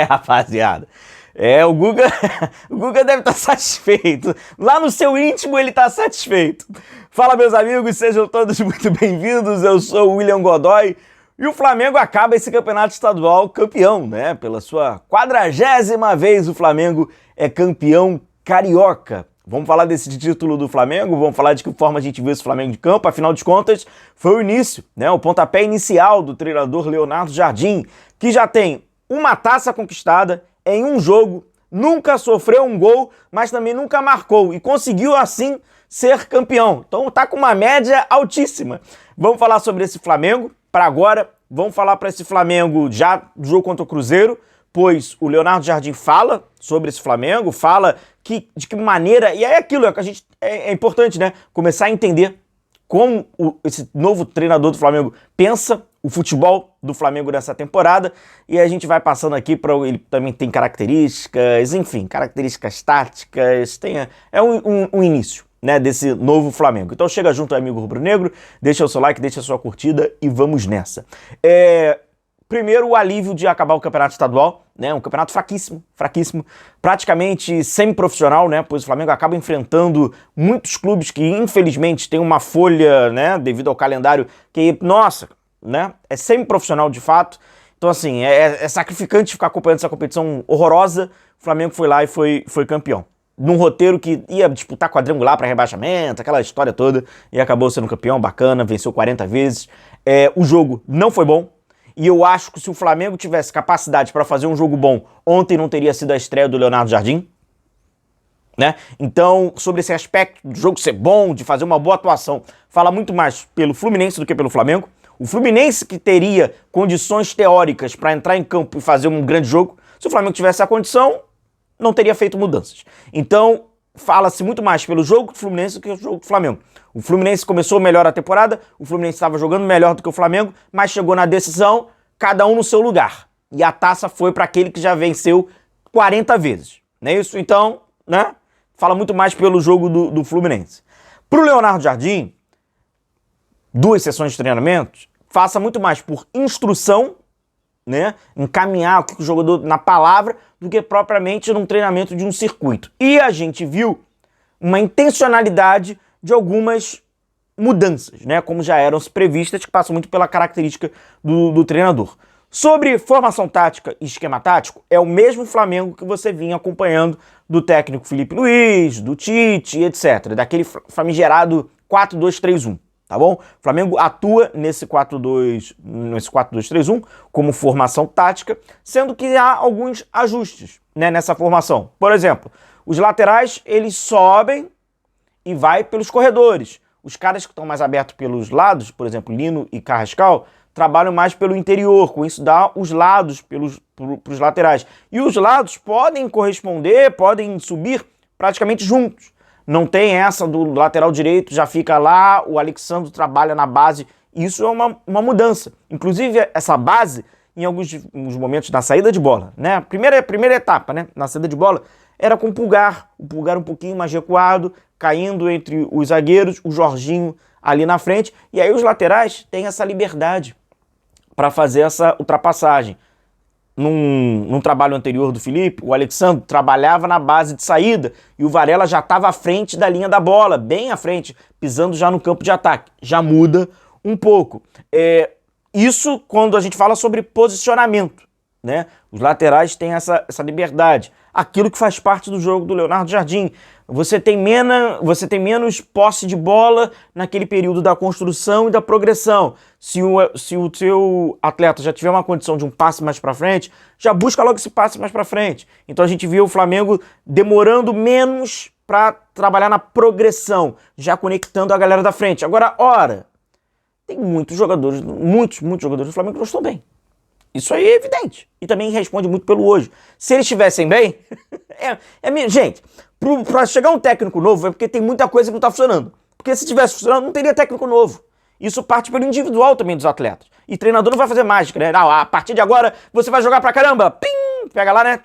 Rapaziada. O Guga, o Guga deve estar satisfeito. Lá no seu íntimo ele está satisfeito. Fala, meus amigos, sejam todos muito bem-vindos. Eu sou o William Godoy e o Flamengo acaba esse campeonato estadual campeão, né? Pela sua 40ª vez o Flamengo é campeão carioca. Vamos falar desse título do Flamengo, vamos falar de que forma a gente viu esse Flamengo de campo, afinal de contas, foi o início, né? O pontapé inicial do treinador Leonardo Jardim, que já tem uma taça conquistada em um jogo, nunca sofreu um gol, mas também nunca marcou e conseguiu assim ser campeão. Então tá com uma média altíssima. Vamos falar sobre esse Flamengo para agora, vamos falar para esse Flamengo já do jogo contra o Cruzeiro, pois o Leonardo Jardim fala sobre esse Flamengo, fala de que maneira, e é aquilo que a gente é importante, né? Começar a entender como esse novo treinador do Flamengo pensa o futebol do Flamengo nessa temporada, e a gente vai passando aqui para ele também tem características, enfim, características táticas, é um início, né, desse novo Flamengo. Então chega junto, amigo rubro-negro, deixa o seu like, deixa a sua curtida e vamos nessa. Primeiro, o alívio de acabar o campeonato estadual, né? Um campeonato fraquíssimo, fraquíssimo, praticamente semi-profissional, né? Pois o Flamengo acaba enfrentando muitos clubes que, infelizmente, têm uma folha, né? Devido ao calendário que, nossa, né? É semi-profissional de fato. Então, assim, é sacrificante ficar acompanhando essa competição horrorosa. O Flamengo foi lá e foi campeão. Num roteiro que ia disputar quadrangular para rebaixamento, aquela história toda, e acabou sendo campeão, bacana, venceu 40 vezes. O jogo não foi bom. E eu acho que se o Flamengo tivesse capacidade para fazer um jogo bom, ontem não teria sido a estreia do Leonardo Jardim, né? Então, sobre esse aspecto do jogo ser bom, de fazer uma boa atuação, fala muito mais pelo Fluminense do que pelo Flamengo. O Fluminense que teria condições teóricas para entrar em campo e fazer um grande jogo, se o Flamengo tivesse a condição, não teria feito mudanças. Então, fala-se muito mais pelo jogo do Fluminense do que o jogo do Flamengo. O Fluminense começou melhor a temporada, o Fluminense estava jogando melhor do que o Flamengo, mas chegou na decisão, cada um no seu lugar. E a taça foi para aquele que já venceu 40 vezes. Não é isso? Então, né? Fala muito mais pelo jogo do Fluminense. Para o Leonardo Jardim, 2 sessões de treinamento, faça muito mais por instrução, né? Encaminhar o jogador na palavra, do que propriamente num treinamento de um circuito. E a gente viu uma intencionalidade de algumas mudanças, né, como já eram previstas, que passam muito pela característica do treinador. Sobre formação tática e esquema tático, é o mesmo Flamengo que você vinha acompanhando do técnico Felipe Luiz, do Tite, etc. Daquele famigerado 4-2-3-1, tá bom? O Flamengo atua nesse 4-2-3-1 como formação tática, sendo que há alguns ajustes, né, nessa formação. Por exemplo, os laterais, eles sobem e vai pelos corredores. Os caras que estão mais abertos pelos lados, por exemplo, Lino e Carrascal, trabalham mais pelo interior, com isso dá os lados pros laterais. E os lados podem corresponder, podem subir praticamente juntos. Não tem essa do lateral direito, já fica lá, o Alexandre trabalha na base. Isso é uma mudança. Inclusive, essa base, em alguns momentos na saída de bola, né? Primeira etapa, né? Na saída de bola, era com o Pulgar um pouquinho mais recuado, caindo entre os zagueiros, o Jorginho ali na frente, e aí os laterais têm essa liberdade para fazer essa ultrapassagem. Num trabalho anterior do Felipe, o Alexandre trabalhava na base de saída e o Varela já estava à frente da linha da bola, bem à frente, pisando já no campo de ataque. Já muda um pouco. Isso quando a gente fala sobre posicionamento, né? Os laterais têm essa liberdade. Aquilo que faz parte do jogo do Leonardo Jardim. Você tem menos posse de bola naquele período da construção e da progressão. Se o seu atleta já tiver uma condição de um passe mais para frente, já busca logo esse passe mais para frente. Então a gente viu o Flamengo demorando menos para trabalhar na progressão, já conectando a galera da frente. Agora, tem muitos jogadores do Flamengo que não estão bem. Isso aí é evidente. E também responde muito pelo hoje. Se eles estivessem bem, gente, para chegar um técnico novo é porque tem muita coisa que não está funcionando. Porque se tivesse funcionando, não teria técnico novo. Isso parte pelo individual também dos atletas. E treinador não vai fazer mágica, né? A partir de agora você vai jogar pra caramba. Pim! Pega lá, né?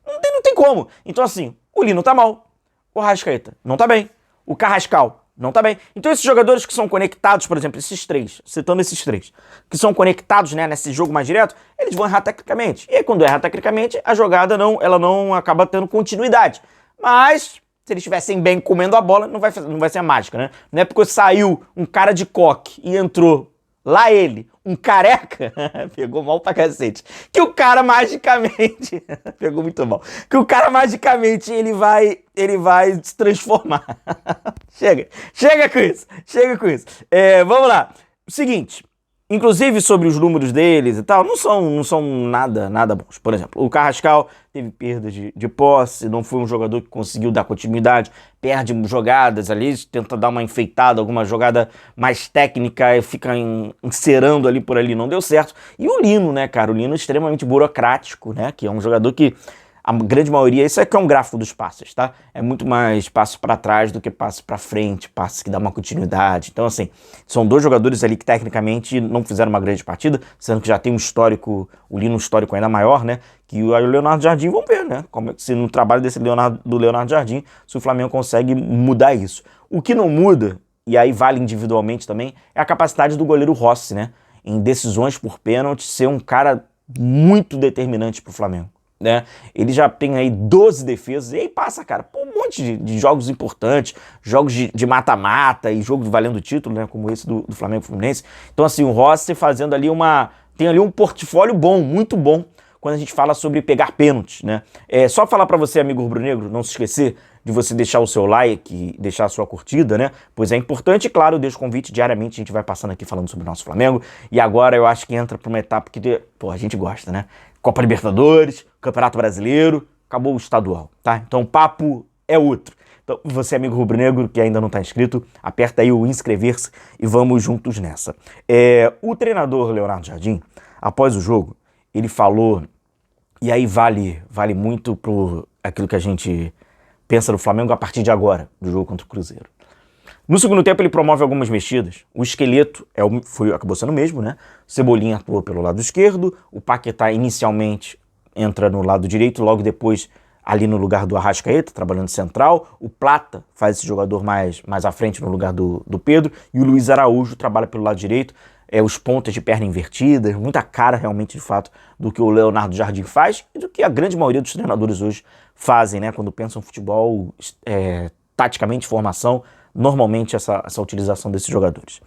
Não tem como. Então assim, o Lino tá mal. O Arrascaeta não tá bem. O Carrascal Não tá bem. Então esses jogadores que são conectados, por exemplo, esses três, citando esses três, que são conectados, né, nesse jogo mais direto, eles vão errar tecnicamente. E aí quando erra tecnicamente, a jogada ela não acaba tendo continuidade. Mas se eles estivessem bem comendo a bola, não vai ser a mágica, né? Não é porque saiu um cara de coque e entrou lá ele, um careca, pegou mal pra cacete, que o cara magicamente, pegou muito mal, que o cara magicamente ele vai se transformar. Chega com isso. Vamos lá. O seguinte, inclusive sobre os números deles e tal, não são nada bons. Por exemplo, o Carrascal teve perda de posse, não foi um jogador que conseguiu dar continuidade, perde jogadas ali, tenta dar uma enfeitada, alguma jogada mais técnica e fica encerando ali por ali, não deu certo. E o Lino, né, cara? O Lino é extremamente burocrático, né? Que é um jogador que a grande maioria, isso aqui é um gráfico dos passes, tá? É muito mais passe para trás do que passe para frente, passe que dá uma continuidade. Então, assim, são dois jogadores ali que tecnicamente não fizeram uma grande partida, sendo que já tem um histórico, o Lino um histórico ainda maior, né? Que o Leonardo Jardim, vamos ver, né? Como é que se no trabalho do Leonardo Jardim, se o Flamengo consegue mudar isso. O que não muda, e aí vale individualmente também, é a capacidade do goleiro Rossi, né? Em decisões por pênalti, ser um cara muito determinante pro Flamengo. Né? Ele já tem aí 12 defesas e aí passa, cara, por um monte de jogos importantes, jogos de mata-mata e jogo valendo título, né? Como esse do Flamengo Fluminense. Então, assim, o Rossi fazendo ali tem ali um portfólio bom, muito bom, quando a gente fala sobre pegar pênaltis, né? Só falar pra você, amigo rubro-negro, não se esquecer de você deixar o seu like e deixar a sua curtida, né? Pois é importante, e claro, eu deixo o convite diariamente, a gente vai passando aqui falando sobre o nosso Flamengo. E agora eu acho que entra pra uma etapa que, a gente gosta, né? Copa Libertadores, Campeonato Brasileiro, acabou o estadual, tá? Então o papo é outro. Então você, amigo rubro-negro, que ainda não tá inscrito, aperta aí o inscrever-se e vamos juntos nessa. O treinador Leonardo Jardim, após o jogo, ele falou, e aí vale muito pro aquilo que a gente pensa do Flamengo a partir de agora, do jogo contra o Cruzeiro. No segundo tempo ele promove algumas mexidas. O esqueleto acabou sendo o mesmo, né? O Cebolinha atuou pelo lado esquerdo, o Paquetá inicialmente entra no lado direito, logo depois ali no lugar do Arrascaeta, trabalhando central. O Plata faz esse jogador mais à frente no lugar do Pedro, e o Luiz Araújo trabalha pelo lado direito. Os pontas de perna invertida, muita cara realmente de fato do que o Leonardo Jardim faz e do que a grande maioria dos treinadores hoje fazem, né? Quando pensam em futebol, taticamente, formação, normalmente essa utilização desses jogadores.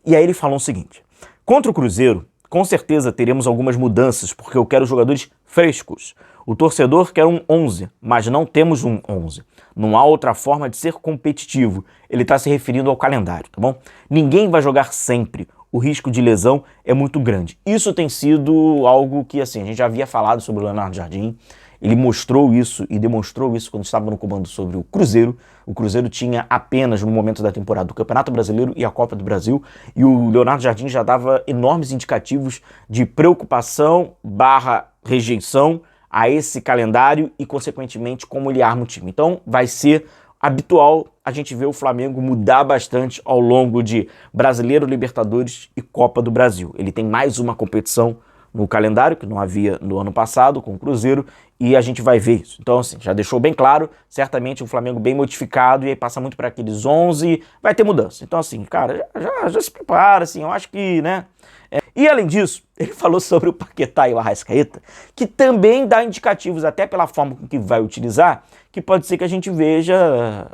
E aí ele falou o seguinte: contra o Cruzeiro, com certeza teremos algumas mudanças, porque eu quero jogadores frescos. O torcedor quer um 11, mas não temos um 11. Não há outra forma de ser competitivo. Ele está se referindo ao calendário, tá bom? Ninguém vai jogar sempre. O risco de lesão é muito grande. Isso tem sido algo que, assim, a gente já havia falado sobre o Leonardo Jardim. Ele mostrou isso e demonstrou isso quando estava no comando sobre o Cruzeiro. O Cruzeiro tinha apenas, no momento da temporada, o Campeonato Brasileiro e a Copa do Brasil. E o Leonardo Jardim já dava enormes indicativos de preocupação / rejeição a esse calendário e, consequentemente, como ele arma o time. Então, vai ser habitual a gente ver o Flamengo mudar bastante ao longo de Brasileiro, Libertadores e Copa do Brasil. Ele tem mais uma competição no calendário, que não havia no ano passado com o Cruzeiro, e a gente vai ver isso. Então, assim, já deixou bem claro, certamente o Flamengo bem modificado, e aí passa muito para aqueles 11, vai ter mudança. Então, assim, cara, já se prepara, assim, eu acho que, né... E, além disso, ele falou sobre o Paquetá e o Arrascaeta, que também dá indicativos, até pela forma com que vai utilizar, que pode ser que a gente veja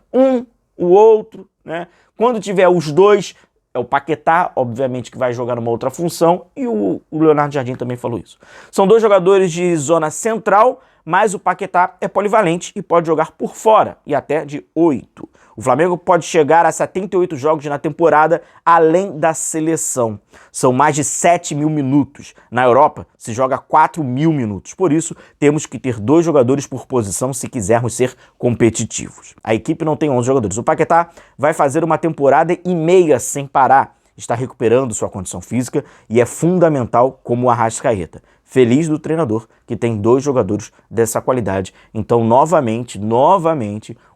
o outro, né? Quando tiver os dois, o Paquetá, obviamente, que vai jogar numa outra função, e o Leonardo Jardim também falou isso. São dois jogadores de zona central, mas o Paquetá é polivalente e pode jogar por fora, e até de 8. O Flamengo pode chegar a 78 jogos na temporada, além da seleção. São mais de 7 mil minutos. Na Europa, se joga 4 mil minutos. Por isso, temos que ter 2 jogadores por posição se quisermos ser competitivos. A equipe não tem 11 jogadores. O Paquetá vai fazer uma temporada e meia sem parar. Está recuperando sua condição física e é fundamental como o Arrascaeta. Feliz do treinador que tem 2 jogadores dessa qualidade. Então, novamente,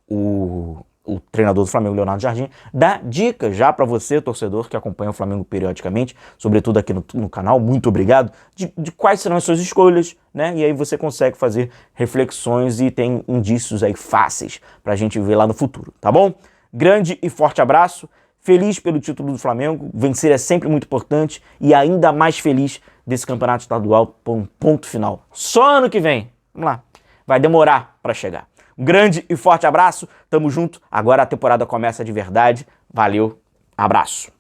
o treinador do Flamengo, Leonardo Jardim, dá dicas já para você, torcedor, que acompanha o Flamengo periodicamente, sobretudo aqui no canal, muito obrigado, de quais serão as suas escolhas, né? E aí você consegue fazer reflexões e tem indícios aí fáceis pra gente ver lá no futuro, tá bom? Grande e forte abraço, feliz pelo título do Flamengo, vencer é sempre muito importante e ainda mais feliz desse campeonato estadual por um ponto final. Só ano que vem, vamos lá, vai demorar para chegar. Um grande e forte abraço, tamo junto, agora a temporada começa de verdade, valeu, abraço.